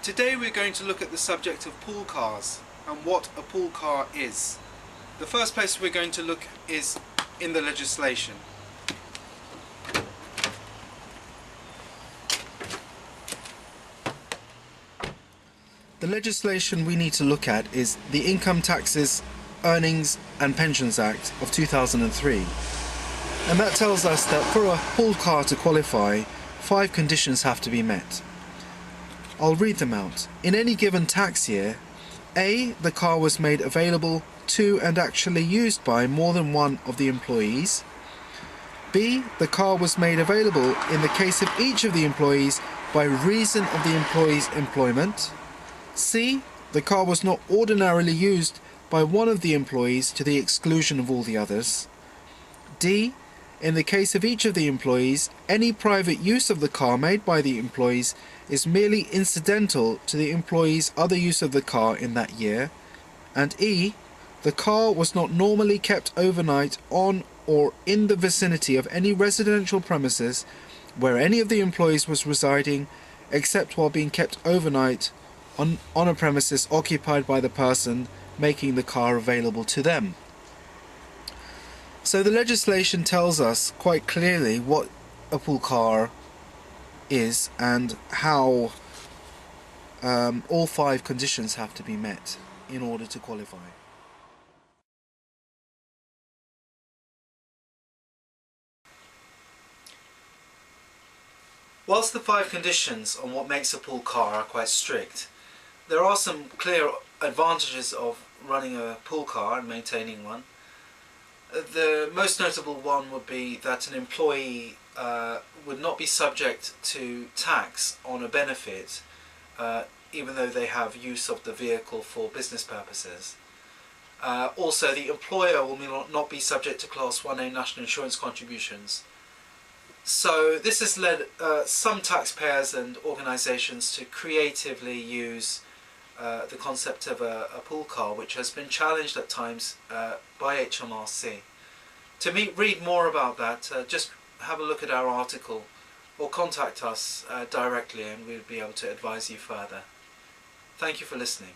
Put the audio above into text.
Today we're going to look at the subject of pool cars and what a pool car is. The first place we're going to look is in the legislation. The legislation we need to look at is the Income Taxes, Earnings and Pensions Act of 2003. And that tells us that for a pool car to qualify, 5 conditions have to be met. I'll read them out. In any given tax year, A. The car was made available to and actually used by more than one of the employees. B. The car was made available in the case of each of the employees by reason of the employee's employment. C. The car was not ordinarily used by one of the employees to the exclusion of all the others. D. In the case of each of the employees, any private use of the car made by the employees is merely incidental to the employee's other use of the car in that year. And E. The car was not normally kept overnight on or in the vicinity of any residential premises where any of the employees was residing, except while being kept overnight on a premises occupied by the person making the car available to them. So the legislation tells us quite clearly what a pool car is and how all 5 conditions have to be met in order to qualify. Whilst the 5 conditions on what makes a pool car are quite strict, there are some clear advantages of running a pool car and maintaining one. The most notable one would be that an employee would not be subject to tax on a benefit even though they have use of the vehicle for business purposes. Also, the employer will not be subject to Class 1A national insurance contributions. So this has led some taxpayers and organisations to creatively use the concept of a pool car, which has been challenged at times by HMRC. To read more about that, just have a look at our article or contact us directly and we'll be able to advise you further. Thank you for listening.